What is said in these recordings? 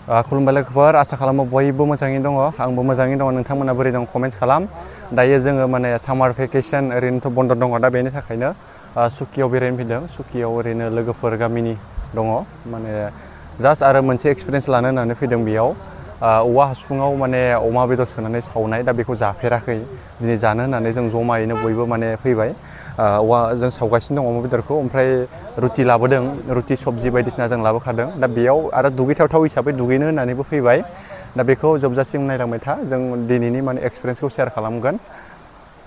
खुलुमबाय लोगोफोर आसा खालामो बयबो मोजाङैनो दङ आंबो मोजाङैनो दङ नोंथांमोना बोरै दं कमेन्ट्स खालाम दायो जोङो माने सामार भेकेसन ओरैनोथ' बन्द दङ दा बेनि थाखायनो सुकियाव बेरायनो फैदों सुकियाव ओरैनो लोगोफोर गामिनि दङ माने जास्ट आरो मोनसे एक्सपिरियेन्स लानो होननानै फैदों बेयाव औवा हासुङाव माने अमा बेदर सोनानै सावनाय दा बेखौ जाफेराखै दिनै जानो होननानै जों जमायैनो बयबो माने फैबाय औवाजों सावगासिनो दं अमा बेदरखौ ओमफ्राय रुटि लाबोदों रुटि सबजि बायदिसिना जों लाबोखादों दा बेयाव आरो दुगैथावथाव हिसाबै दुगैनो होननानैबो फैबाय दा बेखौ जोबजासिम नायलांबाय था जों दिनैनि माने एक्सपिरियेन्सखौ शेयार खालामगोन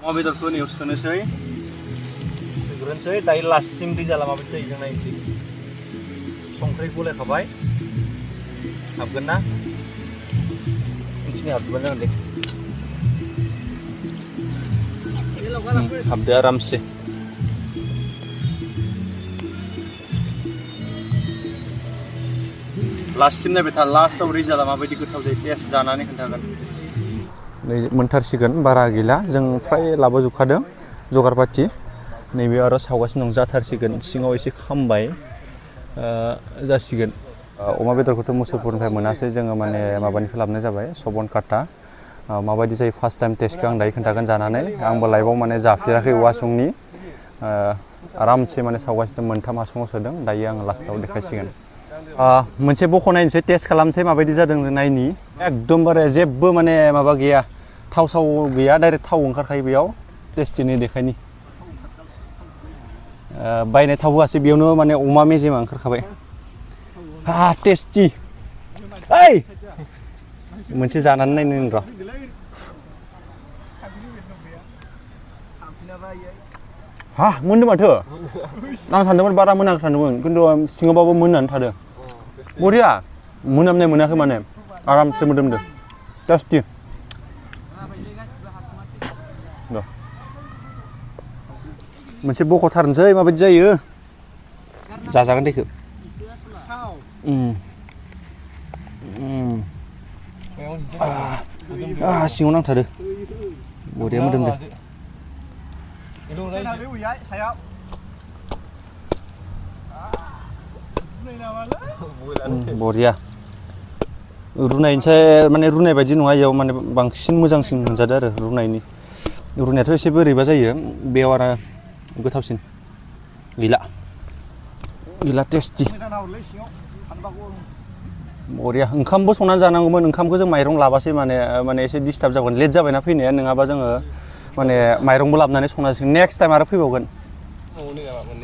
अमा बेदरखौ नेव सोनोसै दायो लास्टसिम रिजाल्टआ माबायदि जायो जों नायनोसै संख्रि गलायखाबाय हाबगोन ना हाबगोन जागोन दे हाबदो आरामसे लास्टसिम नायबाय था लास्टआव रिजाल्टआ माबायदि गोथाव जायो टेस्ट जानानै खोन्थागोन नै मोनथारसिगोन बारा गैला जों फ्राय लाबोजोबखादों जगार पाति नैबे आरो सावगासिनो दं जाथारसिगोन सिङाव एसे खामबाय जासिगोन अमा बेदरखौथ' मुसुलपुरनिफ्राय मोनासै जोङो माने माबानिफ्राय लाबोनाय जाबाय सबन काटा माबायदि जायो फार्स्ट टाइम टेस्टखौ आं दायो खोन्थागोन जानानै आंबो लाइफआव माने जाफेराखै औवा हासुंनि आरामसे माने सावगासिनो मोनथाम हासुङाव सोदों दायो आङो लास्टआव देखायसिगोन मोनसे बख'नायनोसै टेस्ट खालामसै माबायदि जादों नायनि एकदमबारे जेबो माने माबा गैया थाव साव गैया डाइरेक्ट थाव ओंखारखायो बेयाव टेस्टिनि देखायनि बायनाय थाव होआसै बेयावनो माने अमा मेजेमा ओंखारखाबाय टेस्टि ओइ मोनसे जानानै नायनो र' मोनदों माथो आं सानदोंमोन बारा मोनाखै सानदोंमोन खिन्थु सिङावबाबो मोननानै थादों बरिया मोनामनाय मोनाखै माने आरामसे मोदोमदों टेस्टि मोनसे बख'थारनोसै माबायदि जायो जाजागोन दैखौ सिङाव नांथारदो बरिया मोदोमदों बरिया रुनायनिसाय माने रुनाय बायदि नङा इयाव माने बांसिन मोजांसिन मोनजादों आरो रुनायाथ' एसे बोरैबा जायो बेयाव आरो गोथावसिन गैला टेस्टि बरिया ओंखामबो संनानै जानांगौमोन ओंखामखौ जों माइरं लाबासै माने एसे डिस्टार्ब जागोन लेट जाबायना फैनाया नङाबा जोङो माने माइरंबो लाबोनानै संनांसिगोन नेक्स्ट टाइम आरो फैबावगोन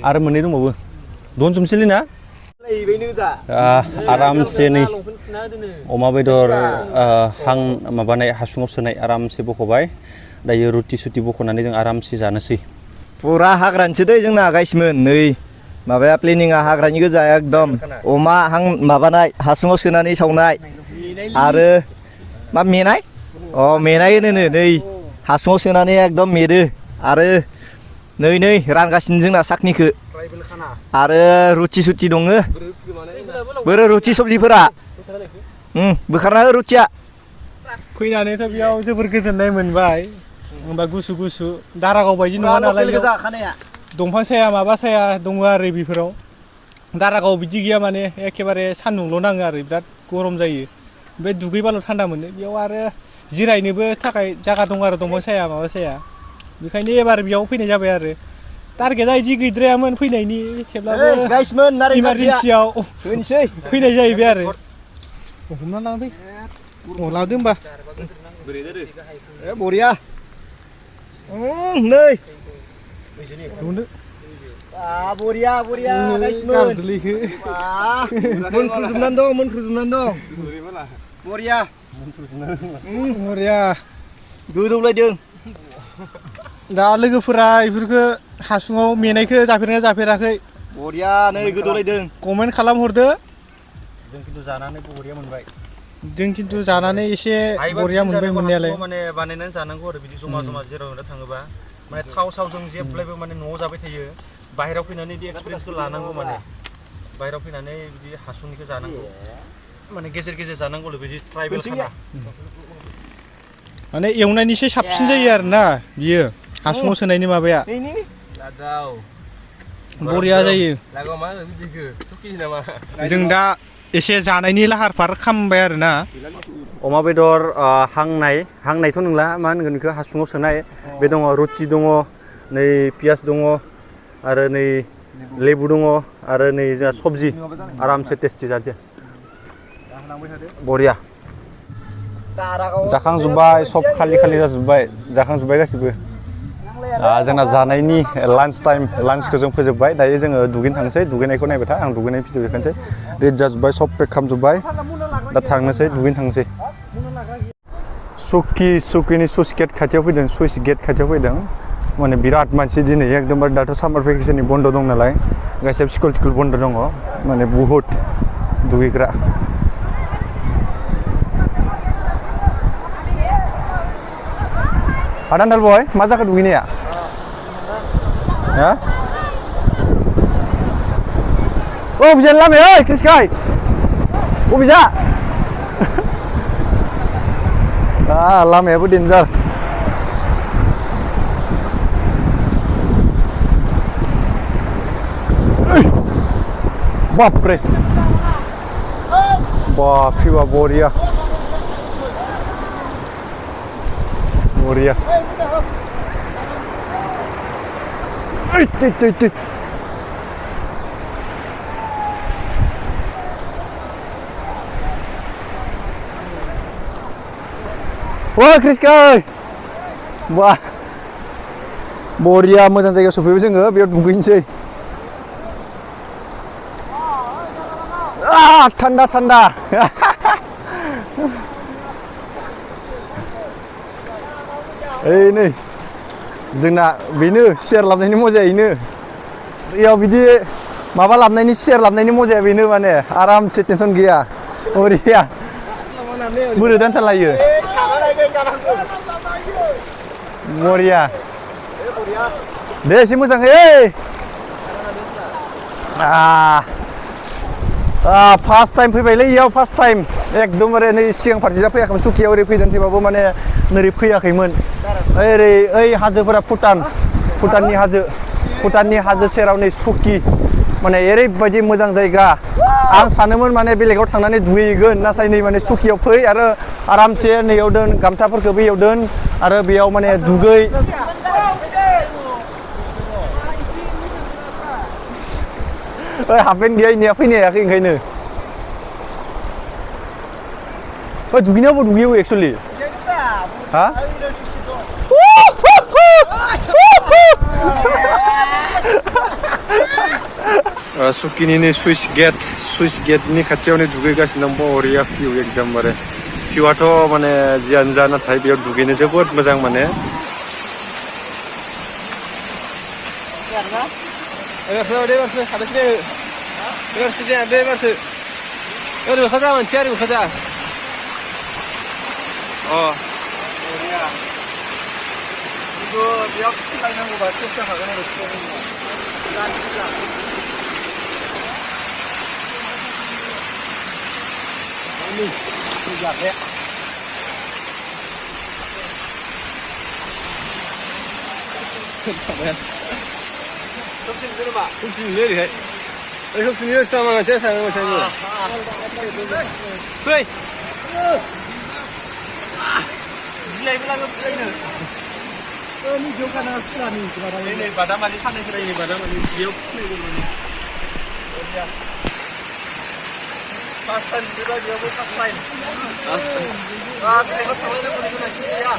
आरो मोननै दंबावो दोनजोबनोसैलै ना आरामसे नै अमा बेदर माबानाय हासुङाव सोनाय आरामसे बख'बाय दायो रुटि सुटि बख'नानै जों आरामसे जानोसै फुरा हाग्रानिसो दै जोंना गाइसमोन नै माबाया प्लेनिंआ हाग्रानि गोजा एकदम अमा माबानाय हासुङाव सोनानै सावनाय आरो मा मेनाय मेनाय होनो नै हासुङाव सोनानै एकदम मेदो आरो नै रानगासिनो जोंना साखनिखौ आरो रुटि सुटि दङ बोरो रुटि सबजिफोरा बोखारना हो रुटिया फैनानैथ' बेयाव जोबोर गोजोननाय मोनबाय होमबा गुसु दारागाव बायदि नङा नालाय दंफां साया माबा साया दङ आरो बेफोराव दारागाव बिदि गैया माने एखेबारे सान्दुंल' नाङो आरो बिराद गरम जायो ओमफ्राय दुगैबाल' थान्दा मोनो बेयाव आरो जिरायनोबो थाखाय जायगा दं आरो दंफां साया माबा साया बेखायनो एबार बेयाव फैनाय जाबाय आरो टारगेटआ बिदि गैद्रायामोन फैनायनि थेवब्लाबो इमारजेन्सियाव फैनाय जाहैबाय आरो हमना लांदो लादो होमबा बरिया नै बरिया मोनफ्रुजोबनानै दं बरिया गोदौलायदों दा लोगोफोरा बेफोरखौ हासुङाव मेनायखौ जाफेराखै बरिया नै गोदौलायदों कमेन्ट खालामहरदो जों खिन्थु जानानै बरिया मोनबाय एसे बरिया मोनबाय मोननायालाय माने बानायनानै जानांगौ आरो बिदि जमा जेराव थाङोबा माने थाव सावजों जेब्लायबो माने न'आव जाबाय थायो बाहेरायाव फैनानै बिदि एक्सपिरियेन्सखौ लानांगौ माने बाहेरायाव फैनानै बिदि हासुंनिखौ जानांगौ माने गेजेर जानांगौ बिदि ट्राइबेल खाना माने एवनायनिसो साबसिन जायो आरोना बियो हासुङाव सोनायनि माबाया बरिया जायो जों दा एसे जानायनि लाहार फाहार खालामबाय आरोना अमा बेदर हांनायथ' नंला मा होनगोन बेखौ हासुङाव सोनाय बे दङ रुटि दङ नै पियास दङ आरो नै लेबु दङ आरो नै जोंहा सबजि आरामसे टेस्टि जानोसै बरिया जाखांजोब्बाय सब खालि जाजोब्बाय जाखांजोब्बाय गासिबो जोंना जानायनि लान्च टाइम लान्चखौ जों फोजोबबाय दायो जोङो दुगैनो थांनोसै दुगैनायखौ नायबाय था आं दुगैनाय भिडिअ देखानोसै रेडि जाजोब्बाय सब पेक खालामजोब्बाय दा थांनोसै दुगैनो थांनोसै सुकिनि सुइस गेट खाथियाव फैदों माने बिराद मानसि दिनै एकदमबारे दाथ' सामार भेकेसननि बन्द दं नालाय गासिबो स्कुल बन्द दङ माने बुहुत दुगैग्रा आदानदाल बय मा जाखो दुगैनाया हा ओ बिजान लामे ओइ क्रिसकाय अबिजा लामायाबो डेन्जार बापरे बाप फिवा बरिया Wah, Kriskay! Wah, बरिया मोजां जायगायाव सफैबाय जोङो बेयाव दुगैनोसै थान्दा ओइ नै जोंना बेनो सियार लाबनायनि मजाया बेनो बेयाव बिदि माबा लाबनायनि सियार लाबनायनि मजाया बेनो माने आरामसे टेनसन गैया बरिया बोरै दान्था लायो बरिया दे एसे मोजाङै फार्स्ट टाइम फैबायलै इयाव फार्स्ट टाइम एकदमबारे नै सिगां फारसे फैयाखैमोन सुकियाव ओरै फैदों थेवबाबो माने नोरै फैयाखैमोन ओइ हाजोफोरा भुटाननि हाजो सेराव नै सुकि माने ओरैबायदि मोजां जायगा आं सानोमोन माने बेलेगाव थांनानै दुगैगोन नाथाय नै माने सुकियाव फै आरो आरामसे नैयाव दोन गामसाफोरखौ बैयाव दोन आरो बेयाव माने दुगै हाफेन गैया इनिया फैनो हायाखै ओंखायनो दुगैनायावबो दुगैयो एक्सुवेलि हा सुकिनि सुइस गेटनि खाथियावनो दुगैगासिनो दं बरिया भिउ एकदमबारे भिउआथ' माने जियानो जा नाथाय बेयाव दुगैनो जोबोद मोजां माने बादामालि फाननायफोरा बादामालि बेयाव फार्स्ट टाइम बेयावबो फार्स्ट टाइम बेलेगाव थांलायनांगौनि गोनांथि गैया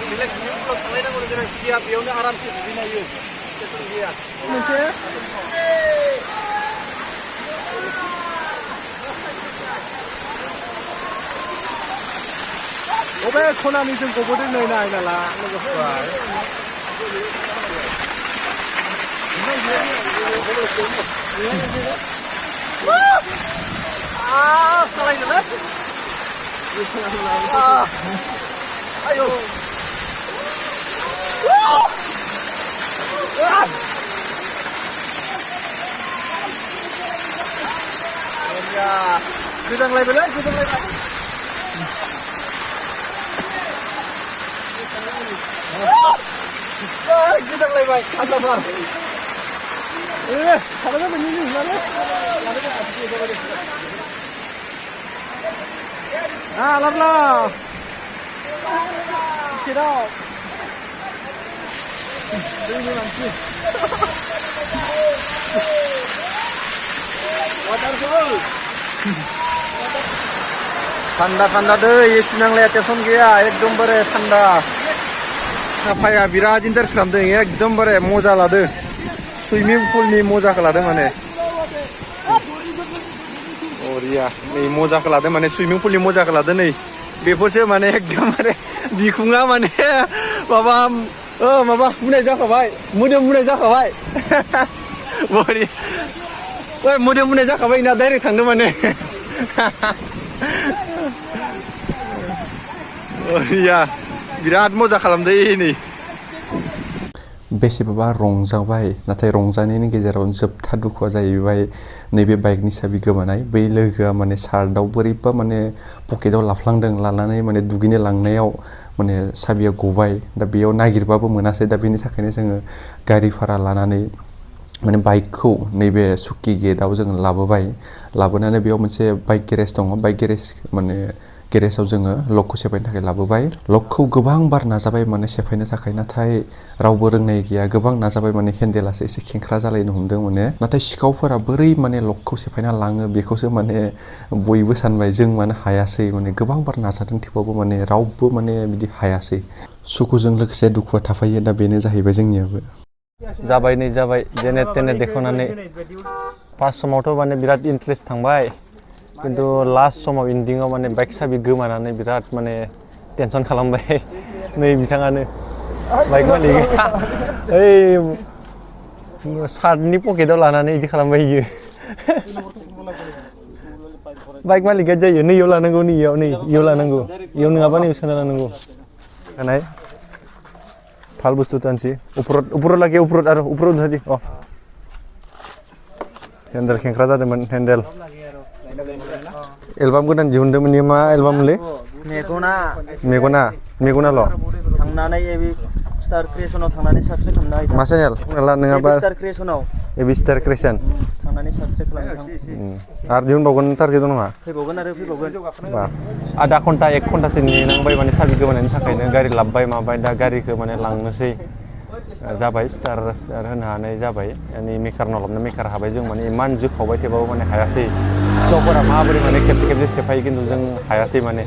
बेलेग सुइमिंपुलाव थांलायनांगौनि गोनांथि गैया बेयावनो आरामसे दुगैनो हायो टेनसन गैया मोनसे बबे खनानि जों गबोदों नै नाय नाला लोगोफोरा ayo गोजांलायबायलै गोजांलायबाय खाजाफ्रा खालामो लाब्ला Kidau. थान्दा थान्दा दै एसि नांलाया टेनसन गैया एकदमबारे थान्दा साफाया बिराद इन्टारेस्ट खालामदों एकदमबारे मजा लादों सुइमिं पुलनि मजाखौ लादों माने बरिया नै मजाखौ लादों माने सुइमिं पुलनि मजाखौ लादों नै बेफोरसो माने एकदमबारे बिखुङा माने माबा बुनाय जाखाबाय मोदोम बुनाय जाखाबाय बरिया ओइ मोदोम बुनाय जाखाबाय ना डाइरेक्ट थांदों माने बरिया बिराद मजा खालामदों नै बेसेबाबा रंजाबाय नाथाय रंजानायनि गेजेराव जोबथा दुखुआ जाहैबाय नैबे बाइकनि साबि गोमानाय बै लोगोआ माने सार्टआव बोरैबा माने पकेटाव लाफ्लांदों लानानै माने दुगैनो लांनायाव माने साबिया गबाय दा बेयाव नागिरबाबो मोनासै दा बेनि थाखायनो जोङो गारि भारा लानानै माने बाइकखौ नैबे सुकि गेटआव जोङो लाबोनानै बेयाव मोनसे बाइक गेरेज दङ बाइक गेरेज माने गेरेजाव जोङो लकखौ सेफायनो थाखाय लाबोबाय लकखौ गोबां बार नाजाबाय माने सेफायनो थाखाय नाथाय रावबो रोंनाय गैया गोबां नाजाबाय माने हेन्देलासो एसे खेंख्रा जालायनो हमदों माने नाथाय सिखावफोरा बोरै माने लकखौ सेफायना लाङो बेखौसो माने बयबो सानबाय जों माने हायासै माने गोबां बार नाजादों थेवबाबो माने रावबो माने बिदि हायासै सुखुजों लोगोसे दुखुआ थाफायो दा बेनो जाहैबाय जोंनियाबो जाबाय नै जाबाय जेने तेने देखनानै फार्स्ट समावथ' माने बिराद इन्टारेस्ट थांबाय किन्तु लास्ट समाव इन्डिंआव माने बाइक साबि गोमानानै बिराद माने टेनसन खालामबाय नै बिथाङानो बाइक मालिका ओइ सार्टनि पकेटाव लानानै इदि खालामबाय इयो बाइक मालिका जायो नैयाव लानांगौ नैयाव लानांगौ इयाव नङाबा नैयाव सोना लानांगौ नाय फाल बुस्थु तानसि उपराव लागे उपराव धरि हेन्देल खेंख्रा जादोंमोन हेन्देल एलबाम गोदान दिहुनदोंमोन मा एलबामलै मेगनाल' थांनानै एबि स्टार क्रिएशनाव थांनानै साबस्क्राइब खालामनो हायो मा चेनेल नङाबा स्टार क्रिएशनाव एबि स्टार क्रिएशन थांनानै साबस्क्राइब खालामनो आरो दिहुनबावगोन टारगेट दं नामा फैबावगोन बा आधा घन्टा 1 घन्टासो नेनांबाय माने साबि गोमानायनि थाखायनो गारि लाबबाय माबाय दा गारिखौ माने लांनोसै जाबाय स्टार होनो हानाय जाबाय माने मेकारनाव लाबनो मेकार हाबाय जों माने इमान जोखावबाय थेवबाबो माने हायासै सिखावफोरा माबोरै माने खेबसे सेफायो खिन्थु जों हायासै माने